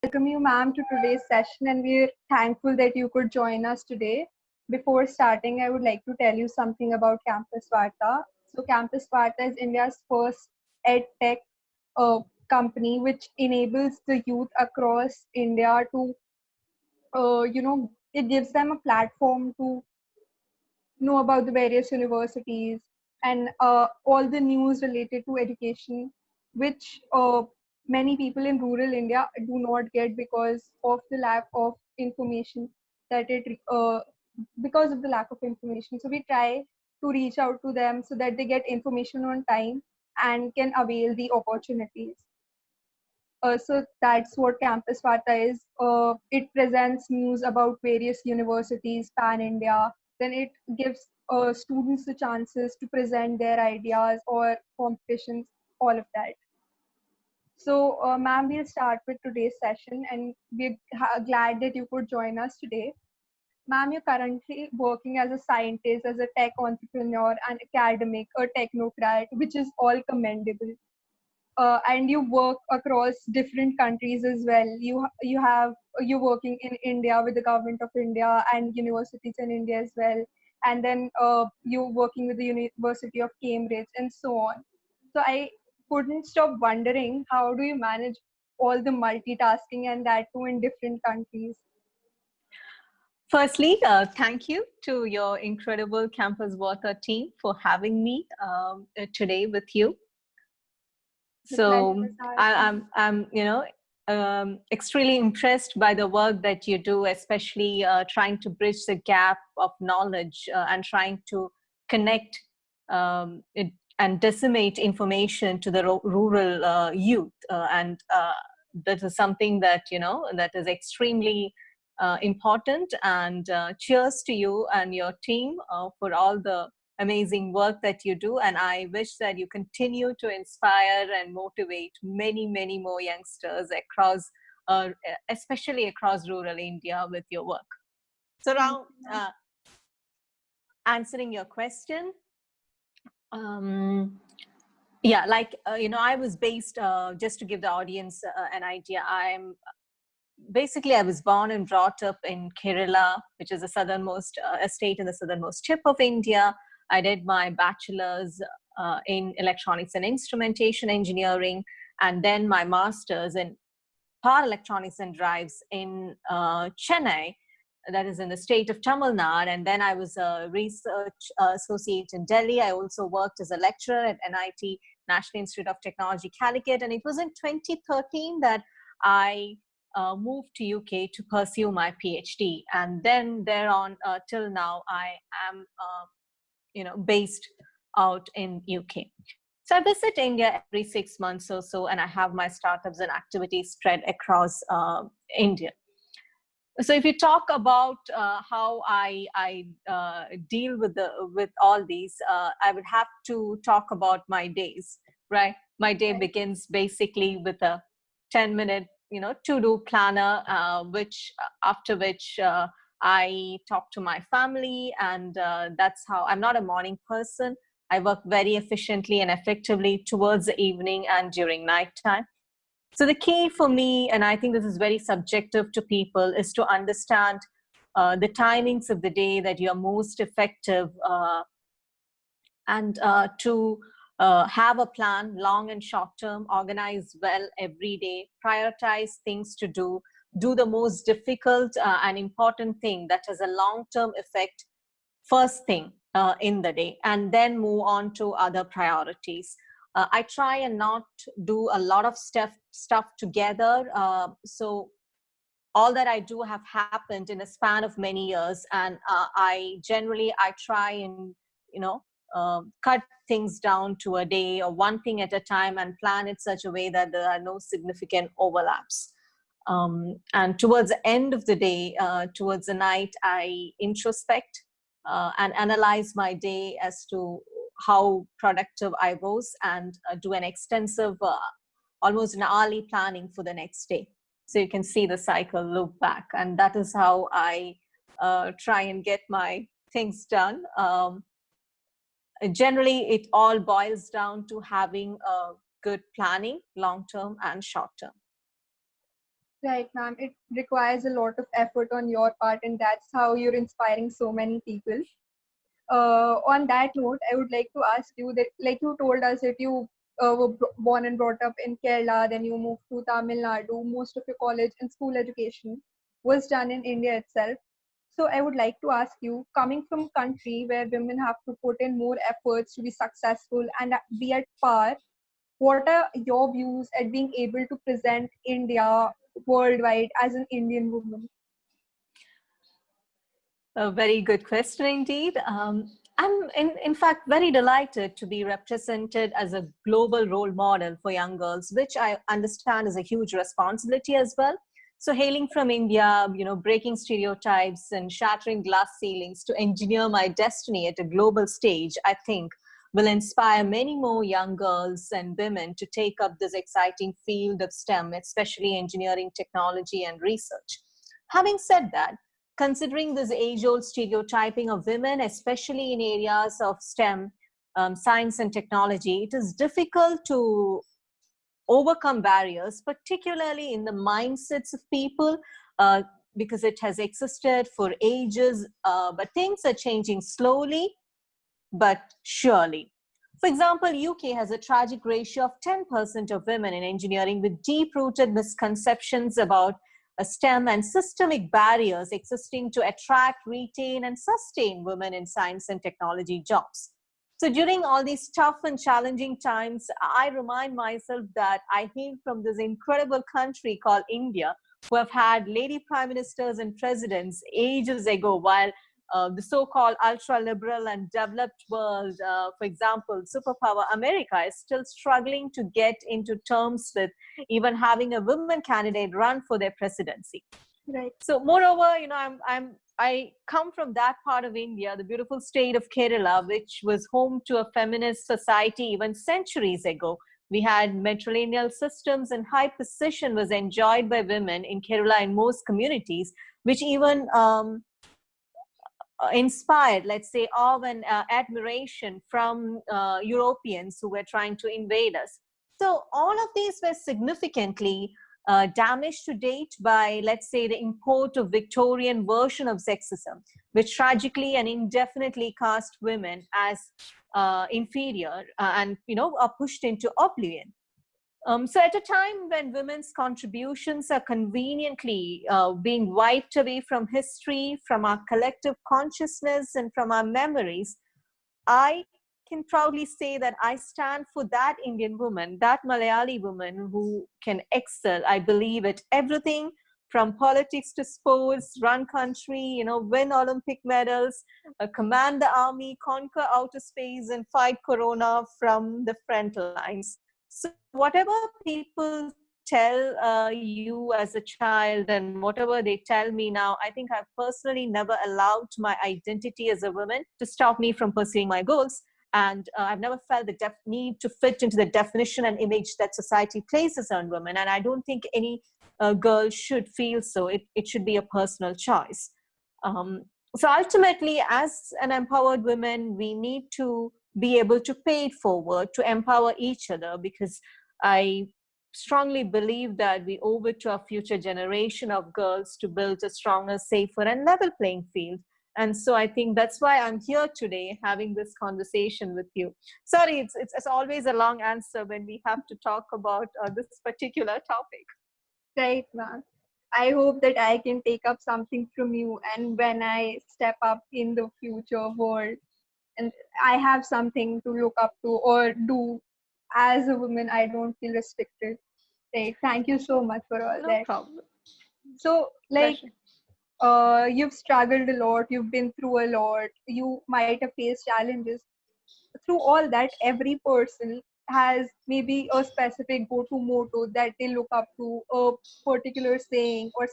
welcome you, ma'am, to today's session, and we're thankful that you could join us today. Before starting, I would like to tell you something about Campus Varta. So, Campus Varta is India's first EdTech company, which enables the youth across India to, it gives them a platform to know about the various universities and all the news related to education, which many people in rural India do not get because of the lack of information that because of the lack of information. So we try to reach out to them so that they get information on time and can avail the opportunities. So that's what Campus Varta is. It presents news about various universities pan India. Then it gives students the chances to present their ideas or competitions, all of that. So, ma'am, we'll start with today's session, and we're glad that you could join us today. Ma'am, you're currently working as a scientist, as a tech entrepreneur, and academic, a technocrat, which is all commendable. And you work across different countries as well. You're working in India with the government of India and universities in India as well, and then you're working with the University of Cambridge and so on. So I couldn't stop wondering, how do you manage all the multitasking and that too in different countries? Firstly, thank you to your incredible Campus Water team for having me today with you. So I'm extremely impressed by the work that you do, especially trying to bridge the gap of knowledge and trying to connect it and disseminate information to the rural youth. And that is something that, that is extremely important. And cheers to you and your team for all the amazing work that you do, and I wish that you continue to inspire and motivate many, many more youngsters across, especially across rural India with your work. So now, answering your question, yeah, like, I was based, just to give the audience an idea, I was born and brought up in Kerala, which is the southernmost state in the southernmost tip of India. I did my bachelor's in electronics and instrumentation engineering, and then my master's in power electronics and drives in Chennai, that is in the state of Tamil Nadu. And then I was a research associate in Delhi. I also worked as a lecturer at NIT, National Institute of Technology, Calicut. And it was in 2013 that I moved to UK to pursue my PhD. And then thereon till now, I am based out in UK. So I visit India every 6 months or so, and I have my startups and activities spread across India. So if you talk about how I deal with all these, I would have to talk about my days, right? My day begins basically with a 10-minute, to-do planner, after which I talk to my family, and that's how. I'm not a morning person. I work very efficiently and effectively towards the evening and during nighttime. So the key for me, and I think this is very subjective to people, is to understand the timings of the day that you're most effective, and to have a plan, long and short term, organize well every day, prioritize things to do the most difficult and important thing that has a long-term effect first thing in the day, and then move on to other priorities. I try and not do a lot of stuff together. So all that I do have happened in a span of many years, and I try and cut things down to a day or one thing at a time and plan it such a way that there are no significant overlaps. And towards the end of the day, towards the night, I introspect and analyze my day as to how productive I was, and do an extensive, almost an hourly planning for the next day. So you can see the cycle loop back, and that is how I try and get my things done. Generally, it all boils down to having a good planning, long-term and short-term. Right, ma'am. It requires a lot of effort on your part, and that's how you're inspiring so many people. On that note, I would like to ask you that, like you told us that you were born and brought up in Kerala, then you moved to Tamil Nadu. Most of your college and school education was done in India itself. So I would like to ask you, coming from a country where women have to put in more efforts to be successful and be at par, what are your views at being able to present India worldwide as an Indian woman? A very good question indeed. I'm in fact very delighted to be represented as a global role model for young girls, which I understand is a huge responsibility as well. So hailing from India, breaking stereotypes and shattering glass ceilings to engineer my destiny at a global stage, I think will inspire many more young girls and women to take up this exciting field of STEM, especially engineering, technology, and research. Having said that, considering this age-old stereotyping of women, especially in areas of STEM, science and technology, it is difficult to overcome barriers, particularly in the mindsets of people, because it has existed for ages, but things are changing slowly but surely. For example, UK has a tragic ratio of 10% of women in engineering with deep-rooted misconceptions about STEM and systemic barriers existing to attract, retain, and sustain women in science and technology jobs. So during all these tough and challenging times, I remind myself that I hail from this incredible country called India, who have had lady prime ministers and presidents ages ago, while the so-called ultra-liberal and developed world, for example, superpower America, is still struggling to get into terms with even having a woman candidate run for their presidency. Right. So, moreover, I come from that part of India, the beautiful state of Kerala, which was home to a feminist society even centuries ago. We had matrilineal systems, and high position was enjoyed by women in Kerala in most communities, which even inspired, let's say, awe and admiration from Europeans who were trying to invade us. So all of these were significantly damaged to date by, let's say, the import of Victorian version of sexism, which tragically and indefinitely cast women as inferior and are pushed into oblivion. So at a time when women's contributions are conveniently being wiped away from history, from our collective consciousness, and from our memories, I can proudly say that I stand for that Indian woman, that Malayali woman who can excel, I believe, at everything from politics to sports, run country, win Olympic medals, command the army, conquer outer space, and fight corona from the front lines. So whatever people tell you as a child and whatever they tell me now, I think I've personally never allowed my identity as a woman to stop me from pursuing my goals. And I've never felt the need to fit into the definition and image that society places on women. And I don't think any girl should feel so. It should be a personal choice. So ultimately, as an empowered woman, we need to be able to pay it forward, to empower each other, because I strongly believe that we owe it to our future generation of girls to build a stronger, safer, and level playing field. And so I think that's why I'm here today having this conversation with you. Sorry, it's always a long answer when we have to talk about this particular topic. Right, ma'am. I hope that I can take up something from you, and when I step up in the future world, and I have something to look up to or do as a woman, I don't feel restricted. Right. Thank you so much for all No that. problem. So, like, Pleasure. you've struggled a lot, you've been through a lot, you might have faced challenges. Through all that, every person has maybe a specific go-to motto that they look up to, a particular saying or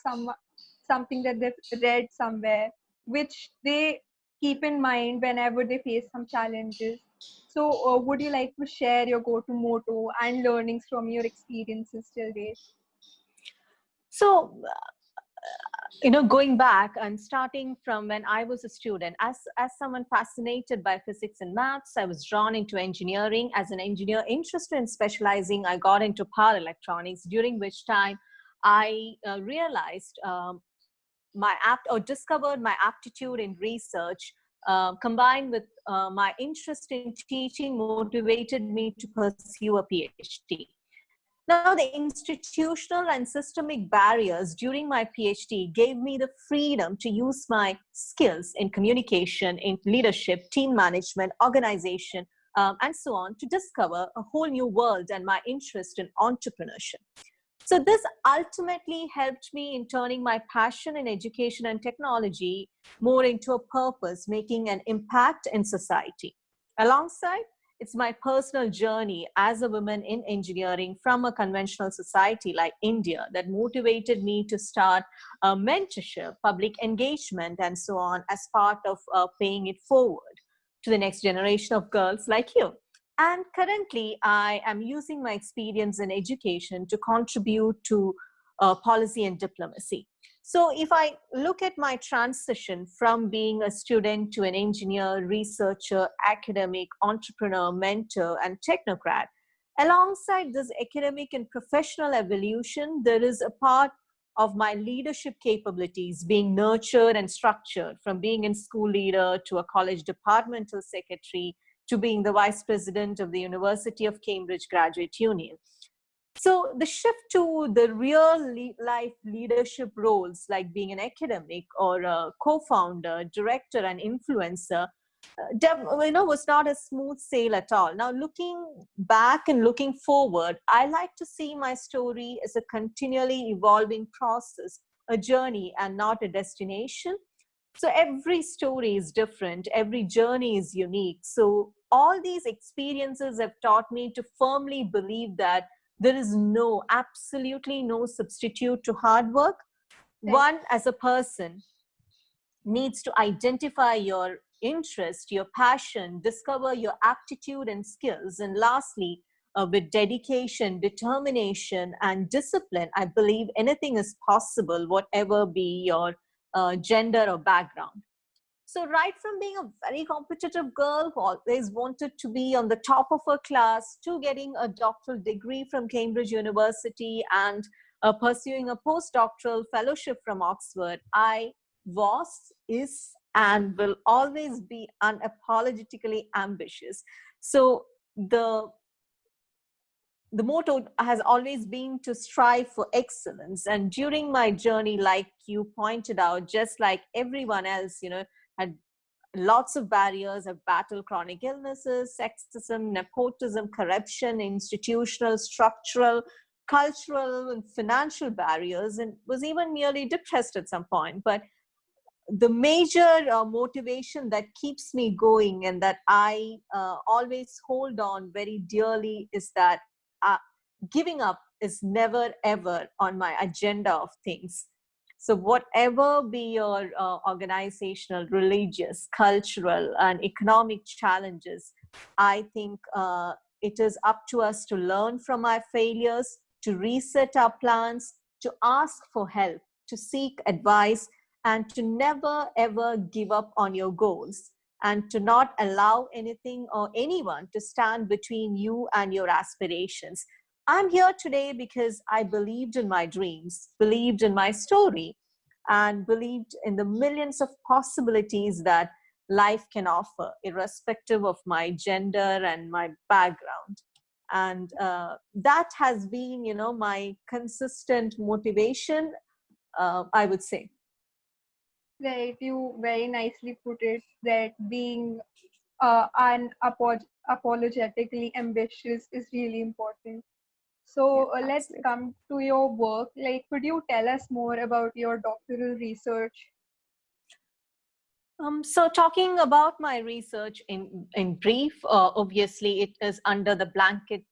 something that they've read somewhere, which they keep in mind whenever they face some challenges. So would you like to share your go-to motto and learnings from your experiences till date? So going back and starting from when I was a student, as someone fascinated by physics and maths, I was drawn into engineering. As an engineer interested in specializing, I got into power electronics, during which time I realized discovered my aptitude in research, combined with my interest in teaching, motivated me to pursue a PhD. Now, the institutional and systemic barriers during my PhD gave me the freedom to use my skills in communication, in leadership, team management, organization, and so on, to discover a whole new world and my interest in entrepreneurship. So this ultimately helped me in turning my passion in education and technology more into a purpose, making an impact in society. Alongside, it's my personal journey as a woman in engineering from a conventional society like India that motivated me to start a mentorship, public engagement, and so on as part of paying it forward to the next generation of girls like you. And currently, I am using my experience in education to contribute to policy and diplomacy. So if I look at my transition from being a student to an engineer, researcher, academic, entrepreneur, mentor, and technocrat, alongside this academic and professional evolution, there is a part of my leadership capabilities being nurtured and structured, from being a school leader to a college departmental secretary to being the vice president of the University of Cambridge Graduate Union. So the shift to the real life leadership roles, like being an academic or a co-founder, director, and influencer, was not a smooth sail at all. Now, looking back and looking forward, I like to see my story as a continually evolving process, a journey, and not a destination. So every story is different, every journey is unique. So all these experiences have taught me to firmly believe that there is absolutely no substitute to hard work. One, as a person, needs to identify your interest, your passion, discover your aptitude and skills. And lastly, with dedication, determination, and discipline, I believe anything is possible, whatever be your gender or background. So right from being a very competitive girl who always wanted to be on the top of her class, to getting a doctoral degree from Cambridge University and pursuing a postdoctoral fellowship from Oxford, I was, is, and will always be unapologetically ambitious. So the motto has always been to strive for excellence. And during my journey, like you pointed out, just like everyone else, had lots of barriers. I've battled chronic illnesses, sexism, nepotism, corruption, institutional, structural, cultural, and financial barriers, and was even nearly depressed at some point. But the major motivation that keeps me going and that I always hold on very dearly is that giving up is never ever on my agenda of things. So whatever be your organizational, religious, cultural, and economic challenges, I think it is up to us to learn from our failures, to reset our plans, to ask for help, to seek advice, and to never ever give up on your goals, and to not allow anything or anyone to stand between you and your aspirations. I'm here today because I believed in my dreams, believed in my story, and believed in the millions of possibilities that life can offer, irrespective of my gender and my background. And that has been, my consistent motivation, I would say. Right, you very nicely put it, that being unapologetically ambitious is really important. So let's come to your work. Like, could you tell us more about your doctoral research? So talking about my research in brief, obviously it is under the blanket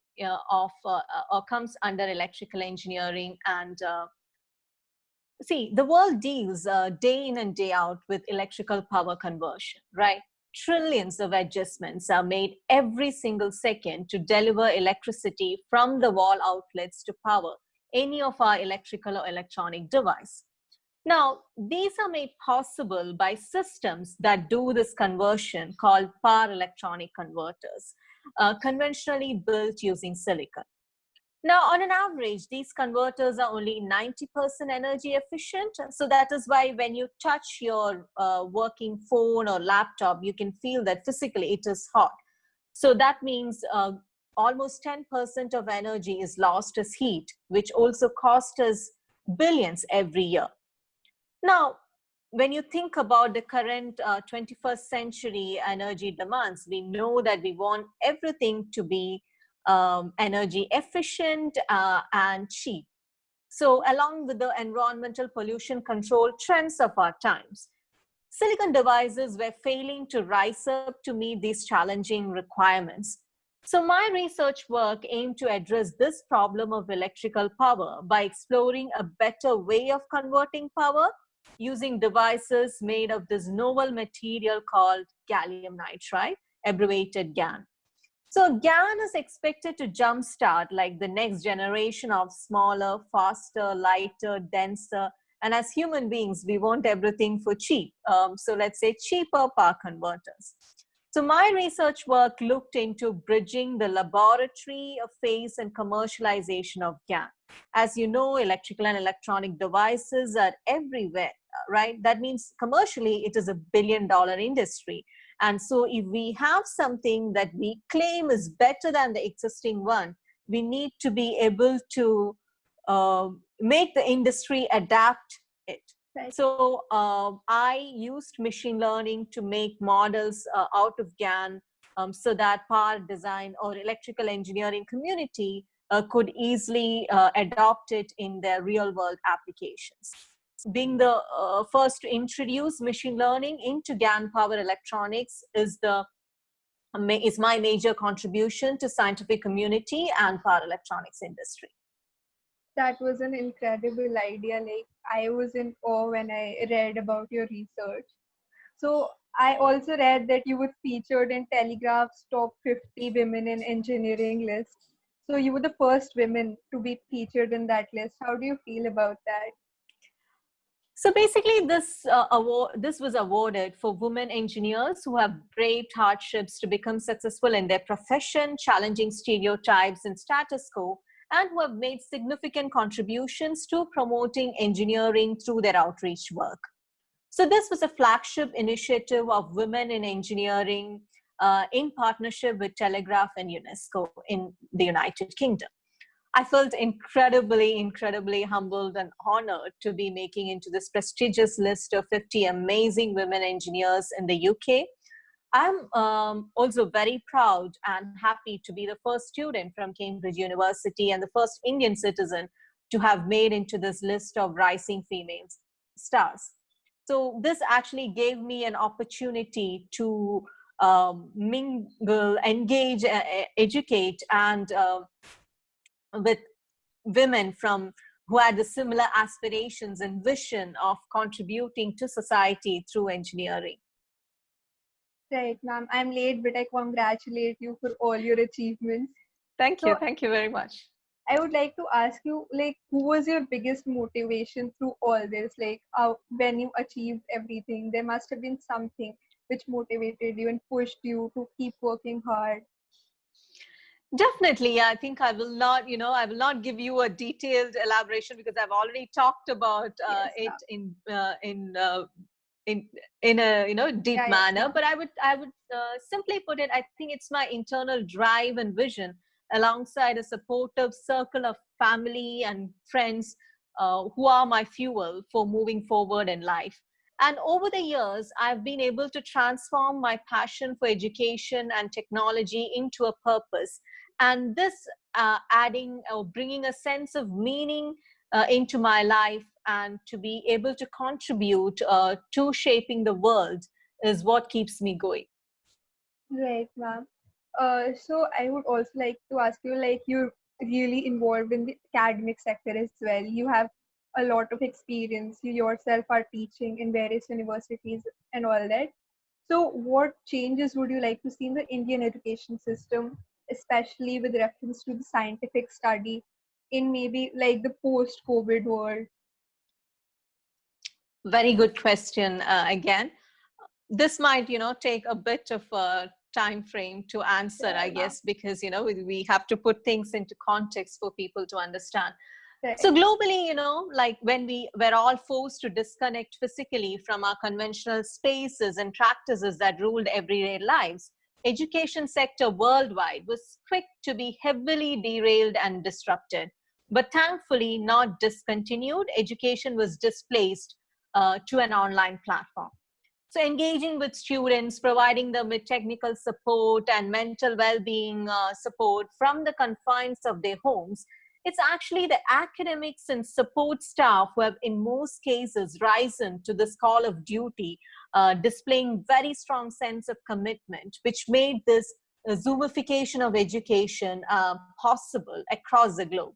of, or comes under electrical engineering. And see, the world deals day in and day out with electrical power conversion, right? Trillions of adjustments are made every single second to deliver electricity from the wall outlets to power any of our electrical or electronic device. Now, these are made possible by systems that do this conversion called power electronic converters, conventionally built using silicon. Now, on an average, these converters are only 90% energy efficient. So that is why when you touch your working phone or laptop, you can feel that physically it is hot. So that means almost 10% of energy is lost as heat, which also costs us billions every year. Now, when you think about the current 21st century energy demands, we know that we want everything to be energy efficient and cheap. So along with the environmental pollution control trends of our times, silicon devices were failing to rise up to meet these challenging requirements. So my research work aimed to address this problem of electrical power by exploring a better way of converting power using devices made of this novel material called gallium nitride, abbreviated GaN. So GaN is expected to jumpstart like the next generation of smaller, faster, lighter, denser, and as human beings, we want everything for cheap. So let's say cheaper power converters. So my research work looked into bridging the laboratory phase and commercialization of GaN. As you know, electrical and electronic devices are everywhere, right? That means commercially, it is a billion-dollar industry. And so if we have something that we claim is better than the existing one, we need to be able to make the industry adapt it. Right. So I used machine learning to make models out of GaN so that power design or electrical engineering community could easily adopt it in their real world applications. Being the first to introduce machine learning into GaN power electronics is my major contribution to scientific community and power electronics industry. That was an incredible idea. Like, I was in awe when I read about your research. So I also read that you were featured in Telegraph's top 50 women in engineering list. So you were the first women to be featured in that list. How do you feel about that? So basically, this was awarded for women engineers who have braved hardships to become successful in their profession, challenging stereotypes and status quo, and who have made significant contributions to promoting engineering through their outreach work. So this was a flagship initiative of women in engineering in partnership with Telegraph and UNESCO in the United Kingdom. I felt incredibly humbled and honored to be making into this prestigious list of 50 amazing women engineers in the UK. I'm also very proud and happy to be the first student from Cambridge University and the first Indian citizen to have made into this list of rising female stars. So this actually gave me an opportunity to mingle, engage, educate, and with women who had the similar aspirations and vision of contributing to society through engineering. Right, ma'am. I'm late, but I congratulate you for all your achievements. Thank you. Thank you very much. I would like to ask you, like, who was your biggest motivation through all this? Like, when you achieved everything, there must have been something which motivated you and pushed you to keep working hard. Definitely. I think I will not give you a detailed elaboration because I've already talked about it in a deep manner. But I would simply put it, I think it's my internal drive and vision alongside a supportive circle of family and friends who are my fuel for moving forward in life. And over the years, I've been able to transform my passion for education and technology into a purpose. And this adding or bringing a sense of meaning into my life and to be able to contribute to shaping the world is what keeps me going. Right, ma'am. So I would also like to ask you, like, you're really involved in the academic sector as well. You have a lot of experience. You yourself are teaching in various universities and all that. So what changes would you like to see in the Indian education system, especially with reference to the scientific study in maybe like the post-COVID world? Very good question again. This might, take a bit of time frame to answer, Yeah, I guess, because, we have to put things into context for people to understand. right. So globally, like when we're all forced to disconnect physically from our conventional spaces and practices that ruled everyday lives, education sector worldwide was quick to be heavily derailed and disrupted. But thankfully not discontinued. Education was displaced to an online platform. So engaging with students, providing them with technical support and mental well-being support from the confines of their homes, it's actually the academics and support staff who have in most cases risen to this call of duty, displaying very strong sense of commitment, which made this Zoomification of education possible across the globe.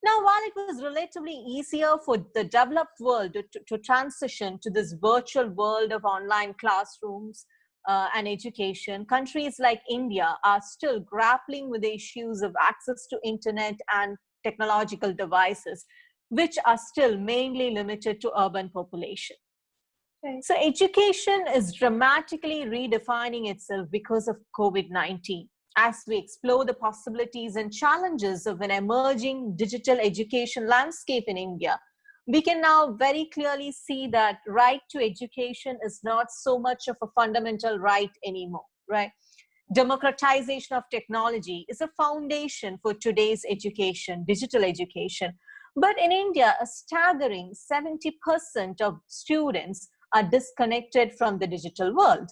Now, while it was relatively easier for the developed world to transition to this virtual world of online classrooms and education, countries like India are still grappling with the issues of access to internet and technological devices, which are still mainly limited to urban population. Right. So education is dramatically redefining itself because of COVID-19. As we explore the possibilities and challenges of an emerging digital education landscape in India, we can now very clearly see that right to education is not so much of a fundamental right anymore, right? Democratization of technology is a foundation for today's education, digital education. But in India, a staggering 70% of students are disconnected from the digital world.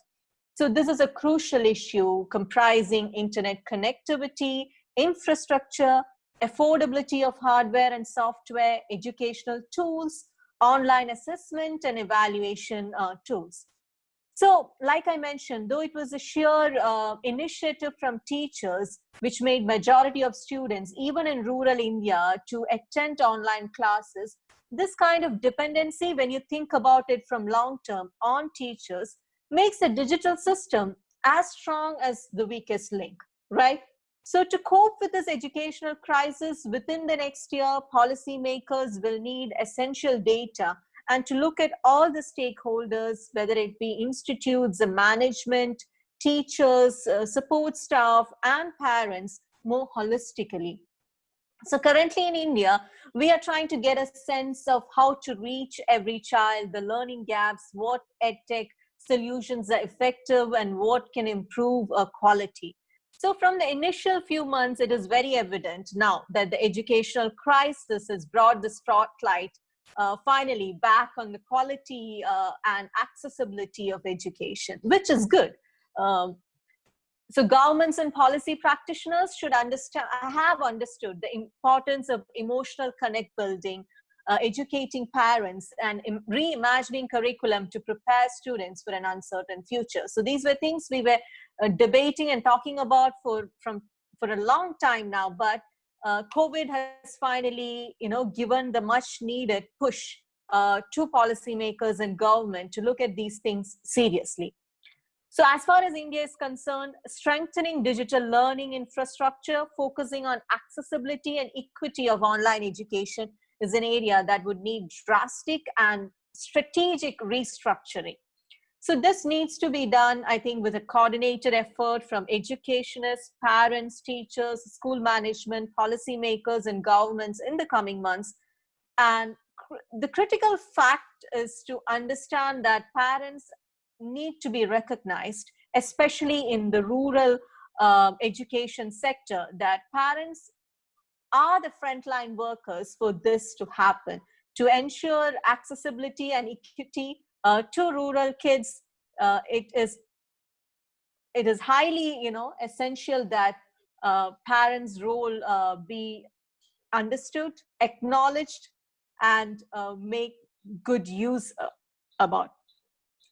So this is a crucial issue comprising internet connectivity, infrastructure, affordability of hardware and software, educational tools, online assessment and evaluation tools. So, like I mentioned, though it was a sheer initiative from teachers, which made majority of students, even in rural India, to attend online classes, this kind of dependency, when you think about it from long term on teachers, makes the digital system as strong as the weakest link, right? So to cope with this educational crisis within the next year, policymakers will need essential data and to look at all the stakeholders, whether it be institutes, the management, teachers, support staff, and parents more holistically. So currently in India, we are trying to get a sense of how to reach every child, the learning gaps, what EdTech solutions are effective, and what can improve quality. So from the initial few months, it is very evident now that the educational crisis has brought the spotlight finally back on the quality and accessibility of education, which is good. So governments and policy practitioners should have understood the importance of emotional connect building, educating parents, and reimagining curriculum to prepare students for an uncertain future. So these were things we were debating and talking about for a long time now, but COVID has finally, given the much needed push to policymakers and government to look at these things seriously. So as far as India is concerned, strengthening digital learning infrastructure, focusing on accessibility and equity of online education is an area that would need drastic and strategic restructuring. So this needs to be done, I think, with a coordinated effort from educationists, parents, teachers, school management, policymakers, and governments in the coming months. And the critical fact is to understand that parents need to be recognized, especially in the rural education sector, that parents are the frontline workers for this to happen, to ensure accessibility and equity to rural kids. It is highly, essential that parents' role be understood, acknowledged, and make good use about.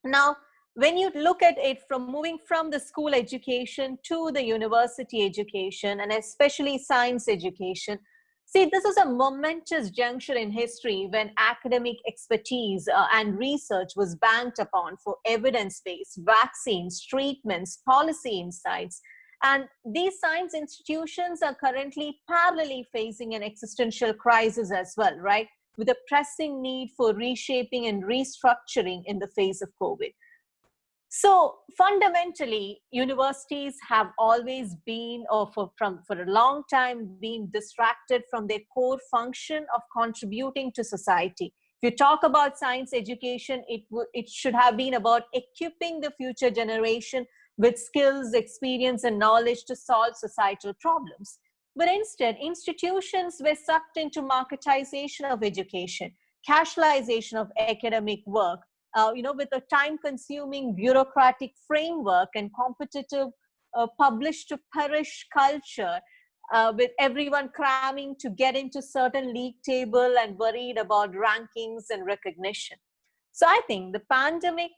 Now, when you look at it from moving from the school education to the university education, and especially science education, see, this is a momentous juncture in history when academic expertise and research was banked upon for evidence-based vaccines, treatments, policy insights. And these science institutions are currently parallelly facing an existential crisis as well, right? With a pressing need for reshaping and restructuring in the face of COVID. So fundamentally, universities have always been, or for a long time, been distracted from their core function of contributing to society. If you talk about science education, it should have been about equipping the future generation with skills, experience, and knowledge to solve societal problems. But instead, institutions were sucked into marketization of education, casualization of academic work, with a time-consuming bureaucratic framework and competitive publish-to-perish culture, with everyone cramming to get into certain league table and worried about rankings and recognition. So I think the pandemic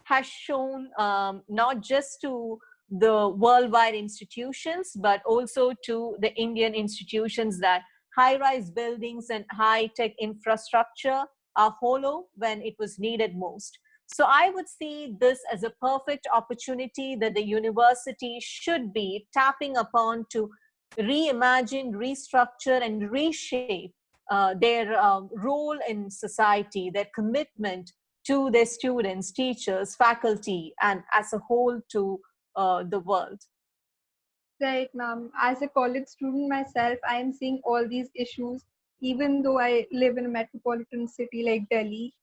has shown, not just to the worldwide institutions, but also to the Indian institutions, that high-rise buildings and high-tech infrastructure are hollow when it was needed most. So I would see this as a perfect opportunity that the university should be tapping upon to reimagine, restructure, and reshape their role in society, their commitment to their students, teachers, faculty, and as a whole to the world. Right, ma'am. As a college student myself, I am seeing all these issues. Even though I live in a metropolitan city like Delhi,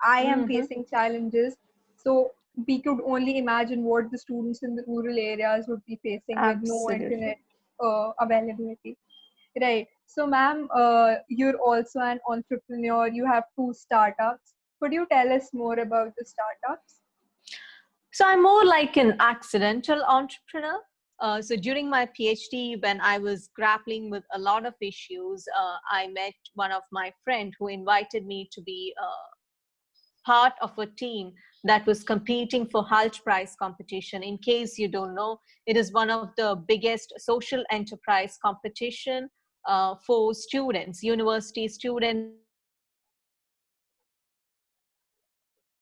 I am Mm-hmm. facing challenges. So we could only imagine what the students in the rural areas would be facing with no Absolutely. internet availability. Right. So, ma'am, you're also an entrepreneur. You have 2 startups. Could you tell us more about the startups? So I'm more like an accidental entrepreneur. So during my PhD, when I was grappling with a lot of issues, I met one of my friend who invited me to be part of a team that was competing for Hult Prize competition. In case you don't know, it is one of the biggest social enterprise competition for students, university students.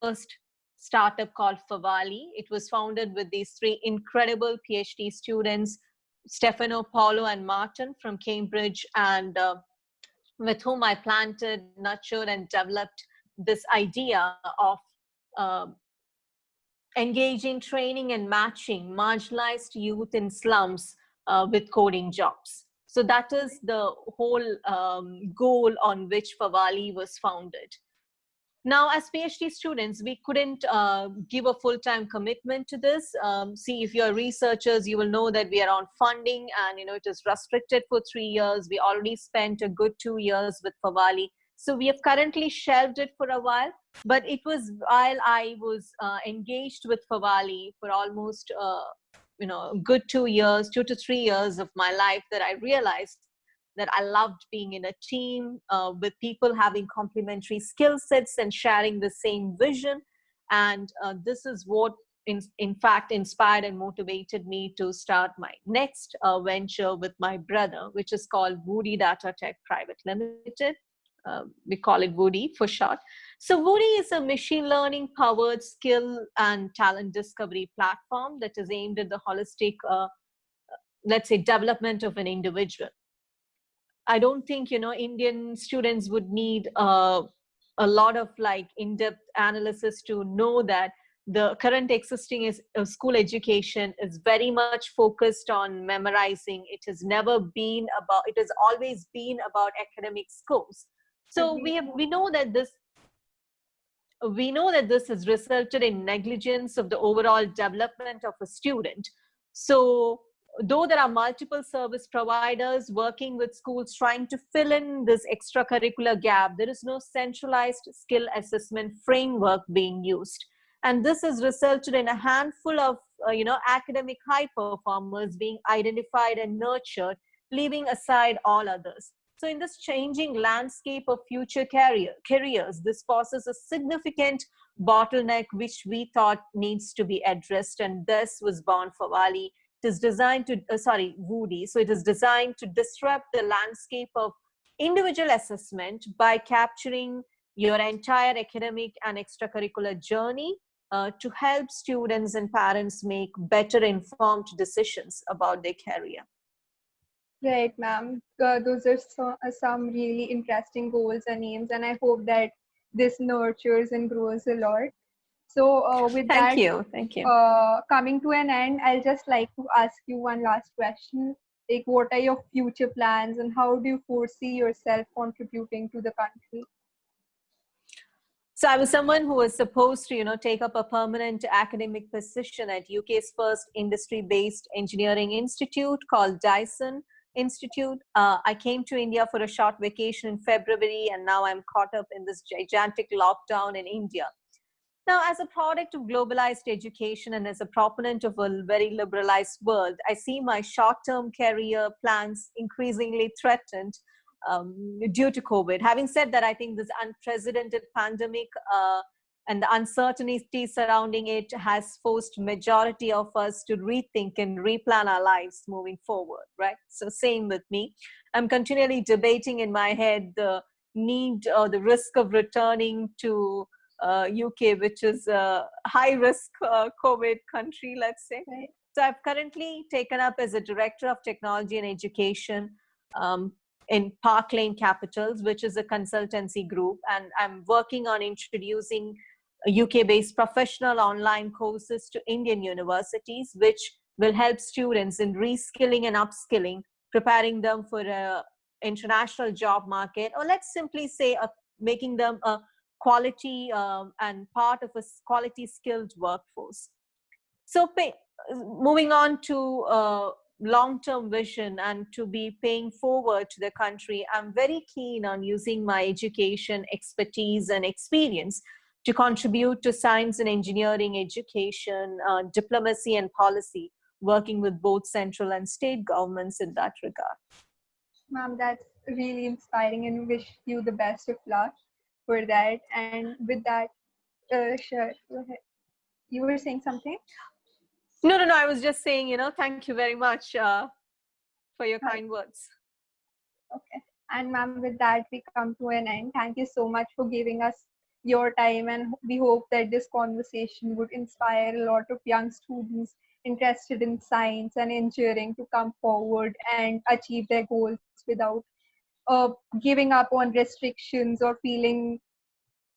First startup called Favali. It was founded with these 3 incredible PhD students, Stefano, Paulo, and Martin from Cambridge, and with whom I planted, nurtured, and developed this idea of uh, engaging, training, and matching marginalized youth in slums with coding jobs. So that is the whole goal on which Favali was founded. Now, as PhD students, we couldn't give a full-time commitment to this. See, if you're researchers, you will know that we are on funding, and it is restricted for 3 years. We already spent a good 2 years with Favali. So we have currently shelved it for a while, but it was while I was engaged with Favali for almost a good 2 years, 2 to 3 years of my life, that I realized that I loved being in a team with people having complementary skill sets and sharing the same vision. And this is what, in fact, inspired and motivated me to start my next venture with my brother, which is called Woody Data Tech Private Limited. We call it Woody for short. So Woody is a machine learning powered skill and talent discovery platform that is aimed at the holistic, let's say, development of an individual. I don't think Indian students would need a lot of like in-depth analysis to know that the current existing is school education is very much focused on memorizing. It has never been about. It has always been about academic scores. So Agreed. we know that this has resulted in negligence of the overall development of a student. So though there are multiple service providers working with schools trying to fill in this extracurricular gap, there is no centralized skill assessment framework being used. And this has resulted in a handful of academic high performers being identified and nurtured, leaving aside all others. So in this changing landscape of future careers, this poses a significant bottleneck which we thought needs to be addressed, and this was born for Wali. It is designed to, Woody. So it is designed to disrupt the landscape of individual assessment by capturing your entire academic and extracurricular journey to help students and parents make better informed decisions about their career. Right, ma'am. Those are some really interesting goals and aims, and I hope that this nurtures and grows a lot. So with Thank that, you. Thank you. coming to an end, I'll just like to ask you one last question. Like, what are your future plans and how do you foresee yourself contributing to the country? So I was someone who was supposed to, take up a permanent academic position at UK's first industry-based engineering institute called Dyson Institute. I came to India for a short vacation in February, and now I'm caught up in this gigantic lockdown in India. Now, as a product of globalized education and as a proponent of a very liberalized world, I see my short-term career plans increasingly threatened due to COVID. Having said that, I think this unprecedented pandemic and the uncertainty surrounding it has forced majority of us to rethink and replan our lives moving forward, right? So same with me. I'm continually debating in my head the need or the risk of returning to UK, which is a high-risk COVID country, let's say. Right. So I've currently taken up as a Director of Technology and Education in Park Lane Capitals, which is a consultancy group. And I'm working on introducing UK-based professional online courses to Indian universities, which will help students in reskilling and upskilling, preparing them for an international job market, or let's simply say making them a quality and part of a quality skilled workforce. So moving on to long-term vision and to be paying forward to the country, I'm very keen on using my education, expertise, and experience to contribute to science and engineering education, diplomacy, and policy, working with both central and state governments in that regard. Ma'am, that's really inspiring and wish you the best of luck for that. And with that, sure, go ahead. You were saying something? No. I was just saying, thank you very much for your kind words. Okay. And ma'am, with that, we come to an end. Thank you so much for giving us your time. And we hope that this conversation would inspire a lot of young students interested in science and engineering to come forward and achieve their goals without giving up on restrictions or feeling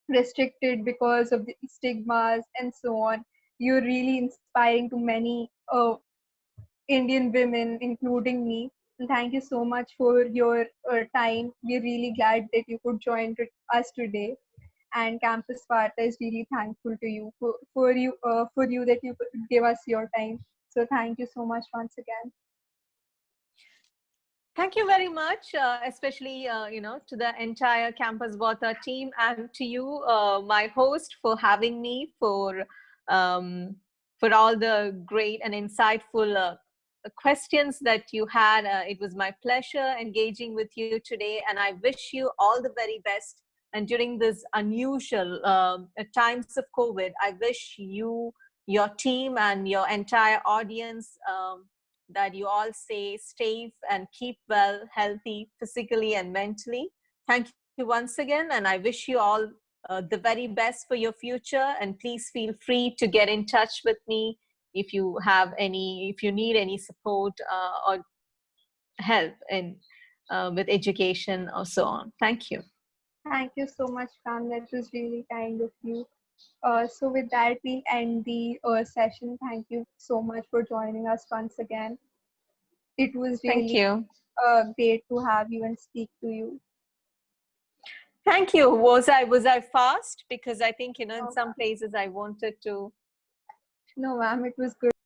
restricted because of the stigmas and so on. You're really inspiring to many Indian women, including me. And thank you so much for your time. We're really glad that you could join us today. And Campus Varta is really thankful to you for you that you could give us your time. So thank you so much once again. Thank you very much, especially to the entire Campus Varta team, and to you, my host, for having me, for all the great and insightful questions that you had. It was my pleasure engaging with you today, and I wish you all the very best. And during this unusual times of COVID, I wish you, your team, and your entire audience that you all stay safe and keep well, healthy, physically and mentally. Thank you once again, and I wish you all the very best for your future. And please feel free to get in touch with me if you need any support or help in with education or so on. Thank you. Thank you so much, Pam. That was really kind of you. So with that, we'll end the session. Thank you so much for joining us once again. It was Thank really you. great to have you and speak to you. Thank you. Was I fast? Because I think, in some places I wanted to. No, ma'am, it was good.